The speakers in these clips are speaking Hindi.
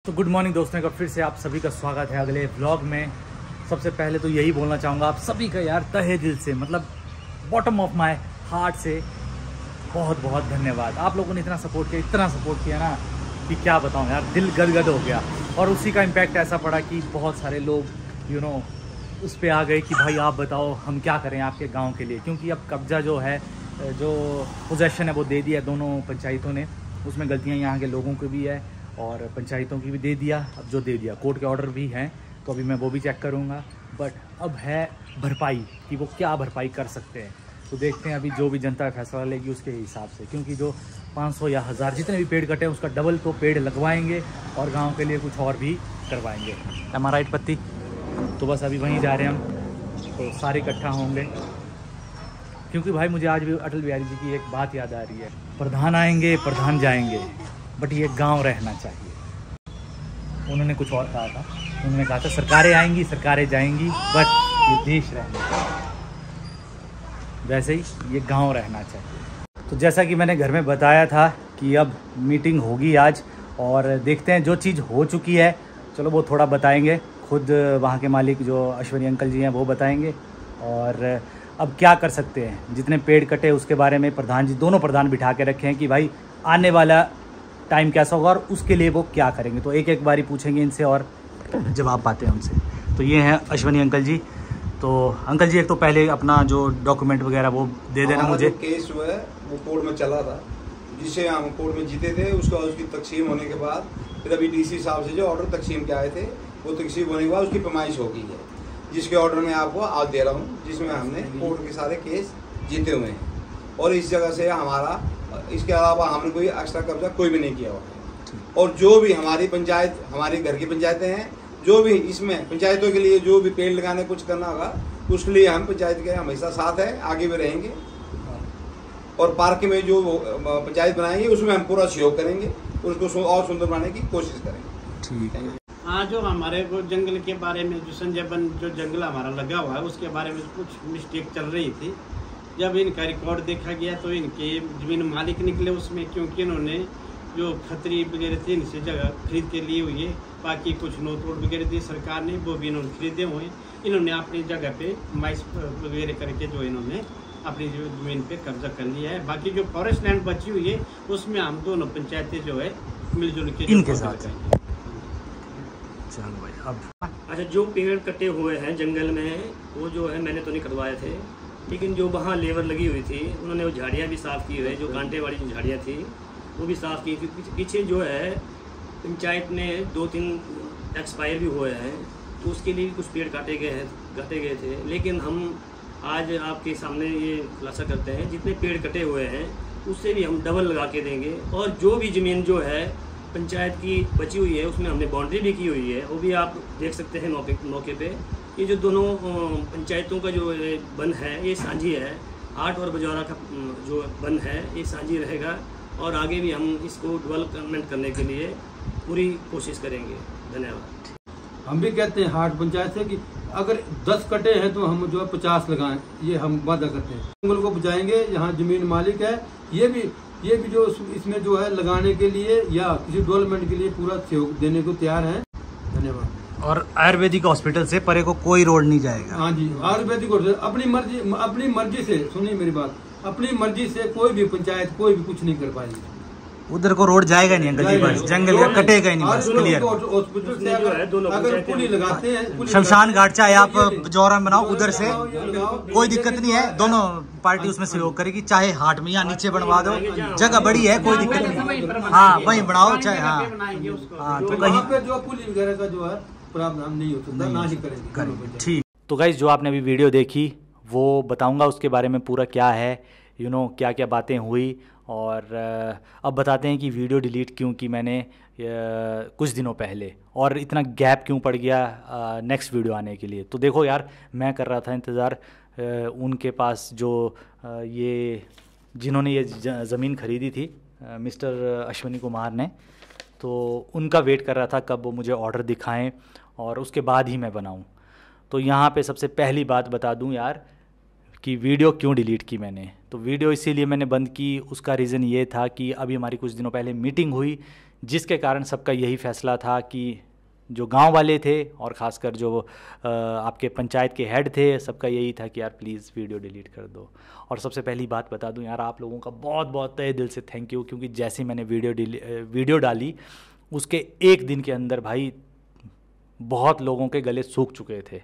तो गुड मॉर्निंग दोस्तों, एक बार फिर से आप सभी का स्वागत है अगले व्लॉग में। सबसे पहले तो यही बोलना चाहूँगा आप सभी का यार तहे दिल से, मतलब बॉटम ऑफ माय हार्ट से बहुत बहुत धन्यवाद। आप लोगों ने इतना सपोर्ट किया ना कि क्या बताऊँ यार, दिल गदगद हो गया। और उसी का इम्पैक्ट ऐसा पड़ा कि बहुत सारे लोग उस पर आ गए कि भाई आप बताओ हम क्या करें आपके गाँव के लिए, क्योंकि अब कब्जा जो है, जो पोजेसन है वो दे दिया दोनों पंचायतों ने। उसमें गलतियाँ यहाँ के लोगों की भी है और पंचायतों की भी दे दिया। अब जो दे दिया कोर्ट के ऑर्डर भी हैं, तो अभी मैं वो भी चेक करूँगा। बट अब है भरपाई कि वो क्या भरपाई कर सकते हैं, तो देखते हैं अभी जो भी जनता फैसला लेगी उसके हिसाब से। क्योंकि जो 500 या 1000 जितने भी पेड़ कटे हैं उसका डबल तो पेड़ लगवाएंगे और गांव के लिए कुछ और भी करवाएंगे। हमारा राइट पत्ती तो बस अभी वहीं जा रहे हैं हम, तो सारे इकट्ठा होंगे। क्योंकि भाई मुझे आज भी अटल बिहारी जी की एक बात याद आ रही है, प्रधान आएंगे प्रधान जाएंगे बट ये गांव रहना चाहिए। उन्होंने कुछ और कहा था, उन्होंने कहा था सरकारें आएंगी सरकारें जाएंगी बट ये देश रहना चाहिए। वैसे ही ये गांव रहना चाहिए। तो जैसा कि मैंने घर में बताया था कि अब मीटिंग होगी आज, और देखते हैं जो चीज़ हो चुकी है चलो वो थोड़ा बताएंगे। खुद वहाँ के मालिक जो अश्वनी अंकल जी हैं वो बताएंगे। और अब क्या कर सकते हैं, जितने पेड़ कटे उसके बारे में प्रधान जी, दोनों प्रधान बिठा के रखे हैं कि भाई आने वाला टाइम कैसा होगा और उसके लिए वो क्या करेंगे। तो एक एक बारी पूछेंगे इनसे और जवाब पाते हैं उनसे। तो ये हैं अश्वनी अंकल जी। तो अंकल जी एक तो पहले अपना जो डॉक्यूमेंट वगैरह वो दे देना मुझे। केस जो है वो कोर्ट में चला था, जिसे हम कोर्ट में जीते थे। उसकी तकसीम होने के बाद फिर अभी डीसी साहब से जो ऑर्डर तकसीम के आए थे वो तकसीम होने के बाद उसकी पैमाइश हो गई है, जिसके ऑर्डर में आपको आज दे रहा हूँ, जिसमें हमने कोर्ट के सारे केस जीते हुए हैं। और इस जगह से हमारा, इसके अलावा हमने कोई एक्स्ट्रा कब्जा कोई भी नहीं किया हुआ है। और जो भी हमारी पंचायत, हमारी घर की पंचायतें हैं, जो भी इसमें पंचायतों के लिए जो भी पेड़ लगाने कुछ करना होगा उसके लिए हम पंचायत के हमेशा साथ है, आगे भी रहेंगे। और पार्क में जो पंचायत बनाएंगे उसमें हम पूरा सहयोग करेंगे, उसको और सुंदर बनाने की कोशिश करेंगे। ठीक है। हाँ, जो हमारे को जंगल के बारे में, जो संजय वन जो जंगल हमारा लगा हुआ है उसके बारे में कुछ मिस्टेक चल रही थी। जब इनका रिकॉर्ड देखा गया तो इनके जमीन मालिक निकले उसमें, क्योंकि इन्होंने जो खतरी वगैरह थी इनसे जगह खरीद के लिए हुई है। बाकी कुछ नोट वोट वगैरह दी सरकार ने, वो भी इन्होंने खरीदे हुए हैं। इन्होंने अपनी जगह पे माइस वगैरह करके जो इन्होंने अपनी जो जमीन पे कब्जा कर लिया है। बाकी जो फॉरेस्ट लैंड बची हुई है उसमें हम दोनों पंचायतें जो है मिलजुल के इनके साथ हैं। चलो भाई अब अच्छा, जो पेड़ कटे हुए हैं जंगल में वो जो है मैंने तो नहीं करवाए थे, लेकिन जो वहाँ लेबर लगी हुई थी उन्होंने वो झाड़ियाँ भी साफ़ की हुई है। जो कांटे वाली जो झाड़ियाँ थी वो भी साफ़ की थी। पीछे जो है पंचायत ने 2-3 एक्सपायर भी हुए हैं, तो उसके लिए भी कुछ पेड़ काटे गए थे। लेकिन हम आज आपके सामने ये खुलासा करते हैं, जितने पेड़ कटे हुए हैं उससे भी हम डबल लगा के देंगे। और जो भी ज़मीन जो है पंचायत की बची हुई है उसमें हमने बाउंड्री भी की हुई है, वो भी आप देख सकते हैं मौके पे। ये जो दोनों पंचायतों का जो वन है ये साझी है। हाट और बजौरा का जो वन है ये साझी रहेगा, और आगे भी हम इसको डेवलपमेंट करने के लिए पूरी कोशिश करेंगे। धन्यवाद। हम भी कहते हैं हाट पंचायत से कि अगर 10 कटे हैं तो हम जो है 50 लगाएं, ये हम वादा करते हैं। जंगल को बचाएंगे, यहाँ जमीन मालिक है, ये भी जो इसमें जो है लगाने के लिए या किसी डेवलपमेंट के लिए पूरा सहयोग देने को तैयार है। धन्यवाद। और आयुर्वेदिक हॉस्पिटल से परे को कोई रोड नहीं जाएगा। हाँ जी, आयुर्वेदिक अपनी मर्जी से, सुनिए मेरी बात, अपनी मर्जी से कोई भी पंचायत कोई भी कुछ नहीं कर पाएगी। उधर को रोड जाएगा नहीं अंकल जी, बस जंगल का कटेगा ही नहीं, बस क्लियर। हॉस्पिटल से अगर पुली लगाते हैं, शमशान घाट चाहे आप जौहरा में बनाओ, उधर से कोई दिक्कत नहीं है। दोनों पार्टी उसमें सहयोग करेगी, चाहे हाट में या नीचे बनवा दो, जगह बड़ी है, कोई दिक्कत नहीं। हाँ वहीं बनाओ, चाहे हाँ तो कहीं पे जो पुली वगैरह का जो है प्रावधान नहीं हो सकता, ना ही करेंगे। ठीक। तो गाइस जो आपने अभी वीडियो देखी वो बताऊंगा उसके बारे में पूरा क्या है, क्या क्या बातें हुई। और अब बताते हैं कि वीडियो डिलीट क्यों की मैंने कुछ दिनों पहले, और इतना गैप क्यों पड़ गया नेक्स्ट वीडियो आने के लिए। तो देखो यार, मैं कर रहा था इंतज़ार उनके पास जो जिन्होंने ये ज़मीन ख़रीदी थी, मिस्टर अश्वनी कुमार ने, तो उनका वेट कर रहा था कब वो मुझे ऑर्डर दिखाएं और उसके बाद ही मैं बनाऊं। तो यहाँ पे सबसे पहली बात बता दूं यार कि वीडियो क्यों डिलीट की मैंने। तो वीडियो इसीलिए मैंने बंद की, उसका रीज़न ये था कि अभी हमारी कुछ दिनों पहले मीटिंग हुई जिसके कारण सबका यही फैसला था कि जो गांव वाले थे और ख़ासकर जो आपके पंचायत के हेड थे, सबका यही था कि यार प्लीज़ वीडियो डिलीट कर दो। और सबसे पहली बात बता दूं यार, आप लोगों का बहुत बहुत तहे दिल से थैंक यू, क्योंकि जैसे मैंने वीडियो डाली उसके एक दिन के अंदर भाई बहुत लोगों के गले सूख चुके थे,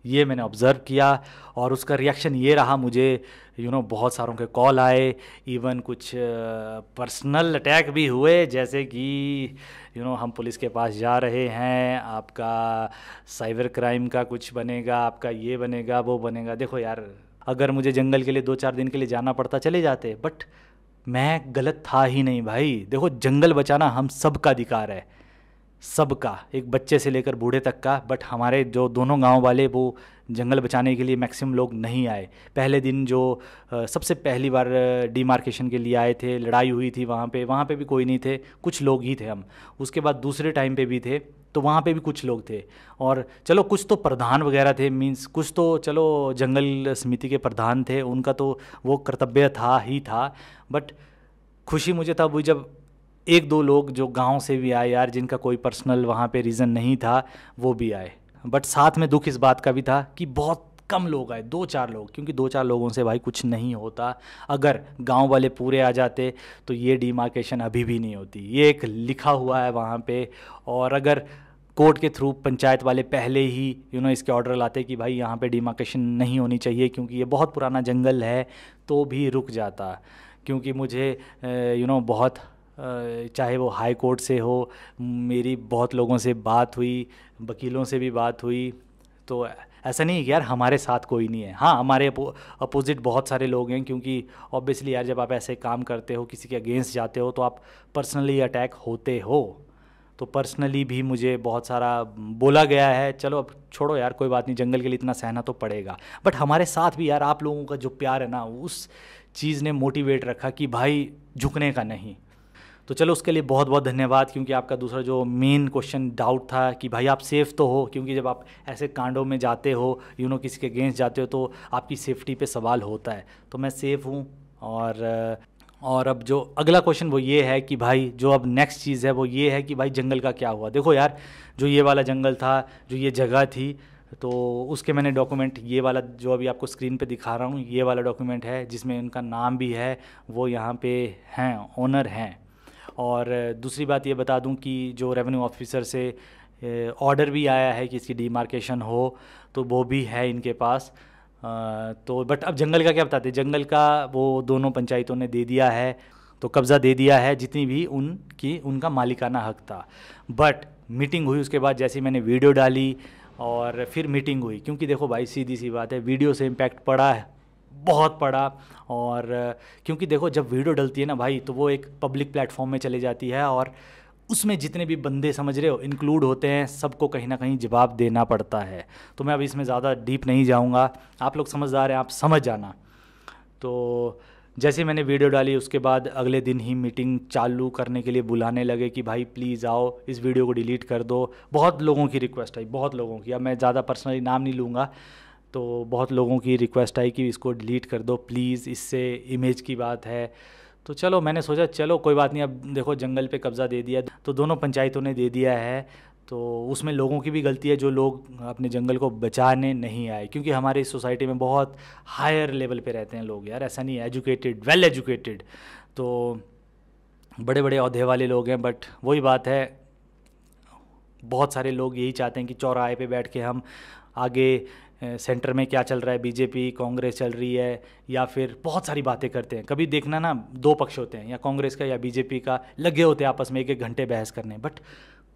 ये मैंने ऑब्ज़र्व किया। और उसका रिएक्शन ये रहा, मुझे बहुत सारों के कॉल आए, इवन कुछ पर्सनल अटैक भी हुए, जैसे कि हम पुलिस के पास जा रहे हैं, आपका साइबर क्राइम का कुछ बनेगा, आपका ये बनेगा वो बनेगा। देखो यार, अगर मुझे जंगल के लिए 2-4 दिन के लिए जाना पड़ता चले जाते, बट मैं गलत था ही नहीं भाई। देखो, जंगल बचाना हम सबका अधिकार है, सबका, एक बच्चे से लेकर बूढ़े तक का। बट हमारे जो दोनों गांव वाले वो जंगल बचाने के लिए मैक्सिमम लोग नहीं आए। पहले दिन जो सबसे पहली बार डिमार्केशन के लिए आए थे, लड़ाई हुई थी वहाँ पे भी कोई नहीं थे, कुछ लोग ही थे हम। उसके बाद दूसरे टाइम पे भी थे, तो वहाँ पे भी कुछ लोग थे। और चलो कुछ तो प्रधान वगैरह थे, मींस कुछ तो चलो जंगल समिति के प्रधान थे, उनका तो वो कर्तव्य था ही था। बट खुशी मुझे तब हुई जब 1-2 लोग जो गांव से भी आए यार, जिनका कोई पर्सनल वहाँ पे रीज़न नहीं था, वो भी आए। बट साथ में दुख इस बात का भी था कि बहुत कम लोग आए, 2-4 लोग, क्योंकि 2-4 लोगों से भाई कुछ नहीं होता। अगर गांव वाले पूरे आ जाते तो ये डिमार्केशन अभी भी नहीं होती, ये एक लिखा हुआ है वहाँ पे। और अगर कोर्ट के थ्रू पंचायत वाले पहले ही इसके ऑर्डर लाते कि भाई यहाँ पे डिमार्केशन नहीं होनी चाहिए क्योंकि ये बहुत पुराना जंगल है, तो भी रुक जाता। क्योंकि मुझे बहुत चाहे वो हाई कोर्ट से हो, मेरी बहुत लोगों से बात हुई, वकीलों से भी बात हुई, तो ऐसा नहीं है कि यार हमारे साथ कोई नहीं है। हाँ, हमारे अपोजिट बहुत सारे लोग हैं, क्योंकि ऑब्वियसली यार जब आप ऐसे काम करते हो, किसी के अगेंस्ट जाते हो, तो आप पर्सनली अटैक होते हो। तो पर्सनली भी मुझे बहुत सारा बोला गया है। चलो अब छोड़ो यार, कोई बात नहीं, जंगल के लिए इतना सहना तो पड़ेगा। बट हमारे साथ भी यार आप लोगों का जो प्यार है ना, उस चीज़ ने मोटिवेट रखा कि भाई झुकने का नहीं। तो चलो उसके लिए बहुत बहुत धन्यवाद, क्योंकि आपका दूसरा जो मेन क्वेश्चन डाउट था कि भाई आप सेफ़ तो हो, क्योंकि जब आप ऐसे कांडों में जाते हो, किसी के अगेंस्ट जाते हो, तो आपकी सेफ्टी पे सवाल होता है। तो मैं सेफ़ हूँ। और अब जो अगला क्वेश्चन वो ये है कि भाई जो अब नेक्स्ट चीज़ है वो ये है कि भाई जंगल का क्या हुआ। देखो यार, जो ये वाला जंगल था, जो ये जगह थी, तो उसके मैंने डॉक्यूमेंट, ये वाला जो अभी आपको स्क्रीन पे दिखा रहा हूँ, ये वाला डॉक्यूमेंट है जिसमें उनका नाम भी है, वो यहाँ पे हैं, ओनर हैं। और दूसरी बात ये बता दूं कि जो रेवेन्यू ऑफिसर से ऑर्डर भी आया है कि इसकी डिमार्केशन हो, तो वो भी है इनके पास। तो बट अब जंगल का क्या बताते हैं, जंगल का वो दोनों पंचायतों ने दे दिया है, तो कब्ज़ा दे दिया है, जितनी भी उनका मालिकाना हक था। बट मीटिंग हुई उसके बाद, जैसे मैंने वीडियो डाली और फिर मीटिंग हुई, क्योंकि देखो भाई सीधी सी बात है, वीडियो से इम्पैक्ट पड़ा है, बहुत पड़ा। और क्योंकि देखो जब वीडियो डलती है ना भाई, तो वो एक पब्लिक प्लेटफॉर्म में चली जाती है, और उसमें जितने भी बंदे समझ रहे हो इंक्लूड होते हैं, सबको कहीं ना कहीं जवाब देना पड़ता है। तो मैं अब इसमें ज़्यादा डीप नहीं जाऊंगा, आप लोग समझदार हैं, आप समझ जाना। तो जैसे मैंने वीडियो डाली उसके बाद अगले दिन ही मीटिंग चालू करने के लिए बुलाने लगे कि भाई प्लीज़ आओ, इस वीडियो को डिलीट कर दो। बहुत लोगों की रिक्वेस्ट आई, बहुत लोगों की, अब मैं ज़्यादा पर्सनली नाम नहीं लूँगा, तो बहुत लोगों की रिक्वेस्ट आई कि इसको डिलीट कर दो प्लीज़, इससे इमेज की बात है। तो चलो मैंने सोचा चलो कोई बात नहीं, अब देखो जंगल पे कब्ज़ा दे दिया, तो दोनों पंचायतों ने दे दिया है, तो उसमें लोगों की भी गलती है जो लोग अपने जंगल को बचाने नहीं आए। क्योंकि हमारे इस सोसाइटी में बहुत हायर लेवल पे रहते हैं लोग यार, ऐसा नहीं है, एजुकेटेड, वेल एजुकेटेड, तो बड़े बड़े ओहदे वाले लोग हैं। बट वही बात है, बहुत सारे लोग यही चाहते हैं कि चौराहे पे बैठ के हम आगे सेंटर में क्या चल रहा है, बीजेपी कांग्रेस चल रही है, या फिर बहुत सारी बातें करते हैं। कभी देखना ना, 2 पक्ष होते हैं, या कांग्रेस का या बीजेपी का, लगे होते हैं आपस में 1-1 घंटे बहस करने, बट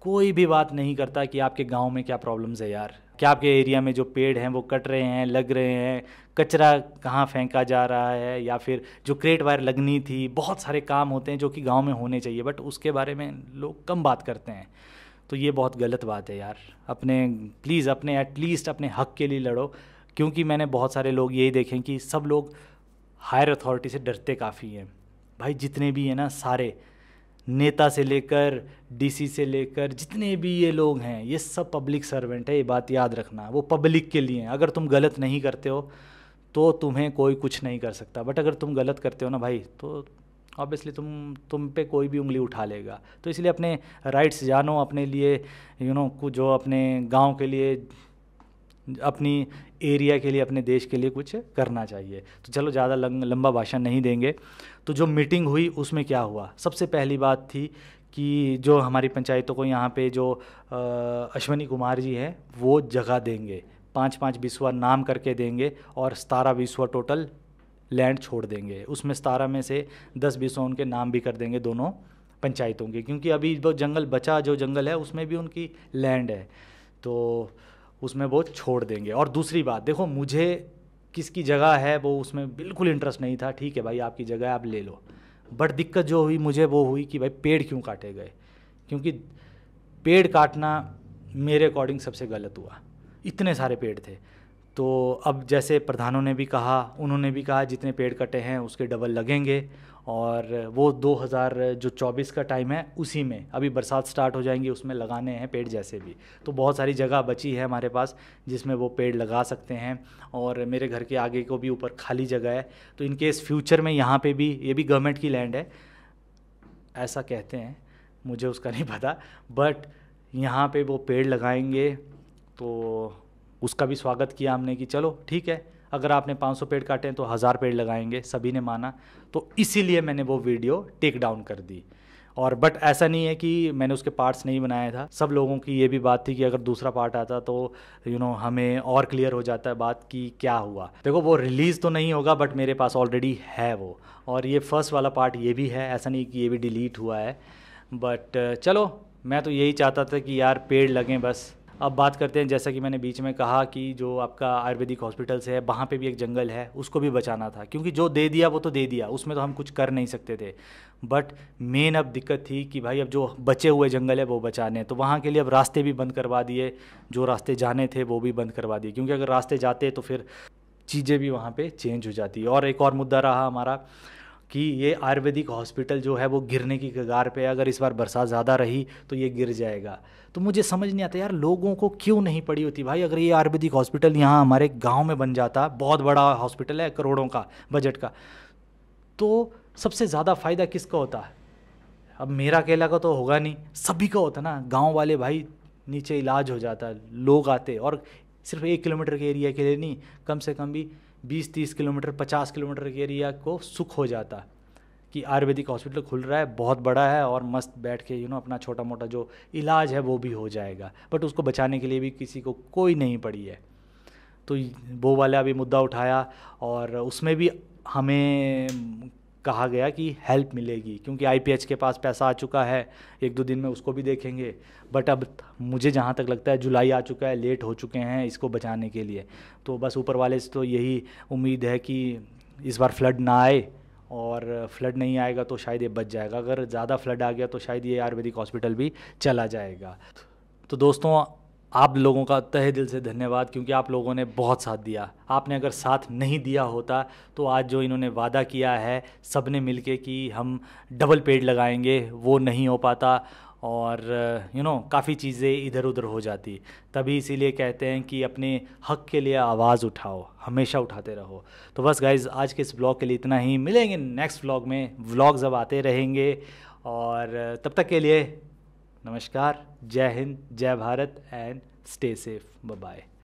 कोई भी बात नहीं करता कि आपके गांव में क्या प्रॉब्लम्स है यार, क्या आपके एरिया में जो पेड़ हैं वो कट रहे हैं, लग रहे हैं, कचरा कहाँ फेंका जा रहा है, या फिर जो क्रेट वायर लगनी थी। बहुत सारे काम होते हैं जो कि गाँव में होने चाहिए, बट उसके बारे में लोग कम बात करते हैं। तो ये बहुत गलत बात है यार। प्लीज़ अपने एटलीस्ट अपने हक के लिए लड़ो, क्योंकि मैंने बहुत सारे लोग यही देखें कि सब लोग हायर अथॉरिटी से डरते काफ़ी हैं भाई। जितने भी हैं ना, सारे नेता से लेकर डीसी से लेकर जितने भी ये लोग हैं, ये सब पब्लिक सर्वेंट है, ये बात याद रखना। वो पब्लिक के लिए हैं। अगर तुम गलत नहीं करते हो तो तुम्हें कोई कुछ नहीं कर सकता, बट अगर तुम गलत करते हो ना भाई, तो ऑब्वियसली तुम पे कोई भी उंगली उठा लेगा। तो इसलिए अपने राइट्स जानो, अपने लिए कुछ जो अपने गांव के लिए, अपनी एरिया के लिए, अपने देश के लिए कुछ करना चाहिए। तो चलो ज़्यादा लंबा भाषण नहीं देंगे। तो जो मीटिंग हुई उसमें क्या हुआ, सबसे पहली बात थी कि जो हमारी पंचायतों को यहाँ पे जो अश्विनी कुमार जी हैं वो जगह देंगे, 5-5 बिस्वा नाम करके देंगे और 17 बिस्वा टोटल लैंड छोड़ देंगे। उसमें 17 में से 10 बिस्वा उनके नाम भी कर देंगे दोनों पंचायतों के, क्योंकि अभी वो जंगल बचा, जो जंगल है उसमें भी उनकी लैंड है, तो उसमें वो छोड़ देंगे। और दूसरी बात देखो, मुझे किसकी जगह है वो उसमें बिल्कुल इंटरेस्ट नहीं था। ठीक है भाई, आपकी जगह है आप ले लो, बट दिक्कत जो हुई मुझे वो हुई कि भाई पेड़ क्यों काटे गए, क्योंकि पेड़ काटना मेरे अकॉर्डिंग सबसे गलत हुआ। इतने सारे पेड़ थे, तो अब जैसे प्रधानों ने भी कहा, उन्होंने भी कहा जितने पेड़ कटे हैं उसके डबल लगेंगे, और वो 2024 का टाइम है, उसी में अभी बरसात स्टार्ट हो जाएंगी, उसमें लगाने हैं पेड़ जैसे भी। तो बहुत सारी जगह बची है हमारे पास जिसमें वो पेड़ लगा सकते हैं, और मेरे घर के आगे को भी ऊपर खाली जगह है, तो इन केस फ्यूचर में यहाँ पे भी, ये भी गवर्नमेंट की लैंड है ऐसा कहते हैं, मुझे उसका नहीं पता, बट यहाँ पे वो पेड़ लगाएंगे। तो उसका भी स्वागत किया हमने कि चलो ठीक है, अगर आपने 500 पेड़ काटे हैं तो 1000 पेड़ लगाएंगे, सभी ने माना। तो इसीलिए मैंने वो वीडियो टेक डाउन कर दी। और बट ऐसा नहीं है कि मैंने उसके पार्ट्स नहीं बनाया था, सब लोगों की ये भी बात थी कि अगर दूसरा पार्ट आता तो हमें और क्लियर हो जाता है बात कि क्या हुआ। देखो वो रिलीज़ तो नहीं होगा, बट मेरे पास ऑलरेडी है वो, और ये फर्स्ट वाला पार्ट ये भी है, ऐसा नहीं कि ये भी डिलीट हुआ है। बट चलो, मैं तो यही चाहता था कि यार पेड़ लगें बस। अब बात करते हैं, जैसा कि मैंने बीच में कहा कि जो आपका आयुर्वेदिक हॉस्पिटल से है, वहाँ पे भी एक जंगल है, उसको भी बचाना था, क्योंकि जो दे दिया वो तो दे दिया, उसमें तो हम कुछ कर नहीं सकते थे। बट मेन अब दिक्कत थी कि भाई अब जो बचे हुए जंगल है वो बचाने, तो वहाँ के लिए अब रास्ते भी बंद करवा दिए, जो रास्ते जाने थे वो भी बंद करवा दिए, क्योंकि अगर रास्ते जाते तो फिर चीज़ें भी वहाँ पे चेंज हो जाती। और एक और मुद्दा रहा हमारा कि ये आयुर्वेदिक हॉस्पिटल जो है वो गिरने की कगार पे है, अगर इस बार बरसात ज़्यादा रही तो ये गिर जाएगा। तो मुझे समझ नहीं आता यार, लोगों को क्यों नहीं पड़ी होती भाई, अगर ये आयुर्वेदिक हॉस्पिटल यहाँ हमारे गांव में बन जाता, बहुत बड़ा हॉस्पिटल है, करोड़ों का बजट का, तो सबसे ज़्यादा फ़ायदा किसका होता? अब मेरा अकेला का तो होगा नहीं, सभी का होता ना, गाँव वाले भाई नीचे इलाज हो जाता, लोग आते, और सिर्फ 1 किलोमीटर के एरिया के लिए नहीं, कम से कम भी 20-30 किलोमीटर 50 किलोमीटर के एरिया को सुख हो जाता कि आयुर्वेदिक हॉस्पिटल खुल रहा है, बहुत बड़ा है, और मस्त बैठ के अपना छोटा मोटा जो इलाज है वो भी हो जाएगा। बट उसको बचाने के लिए भी किसी को कोई नहीं पड़ी है, तो वो वाला भी मुद्दा उठाया, और उसमें भी हमें कहा गया कि हेल्प मिलेगी, क्योंकि IPH के पास पैसा आ चुका है, 1-2 दिन में उसको भी देखेंगे। बट अब मुझे जहाँ तक लगता है जुलाई आ चुका है, लेट हो चुके हैं इसको बचाने के लिए। तो बस ऊपर वाले से तो यही उम्मीद है कि इस बार फ्लड ना आए, और फ्लड नहीं आएगा तो शायद ये बच जाएगा, अगर ज़्यादा फ्लड आ गया तो शायद ये आयुर्वेदिक हॉस्पिटल भी चला जाएगा। तो दोस्तों, आप लोगों का तहे दिल से धन्यवाद, क्योंकि आप लोगों ने बहुत साथ दिया। आपने अगर साथ नहीं दिया होता तो आज जो इन्होंने वादा किया है सब ने मिलके कि हम डबल पेड़ लगाएंगे, वो नहीं हो पाता, और काफ़ी चीज़ें इधर उधर हो जाती। तभी इसीलिए कहते हैं कि अपने हक के लिए आवाज़ उठाओ, हमेशा उठाते रहो। तो बस गाइज़, आज के इस ब्लॉग के लिए इतना ही, मिलेंगे नेक्स्ट ब्लॉग में। व्लॉग्स अब आते रहेंगे, और तब तक के लिए नमस्कार, जय हिंद, जय Bharat, and stay safe, bye bye.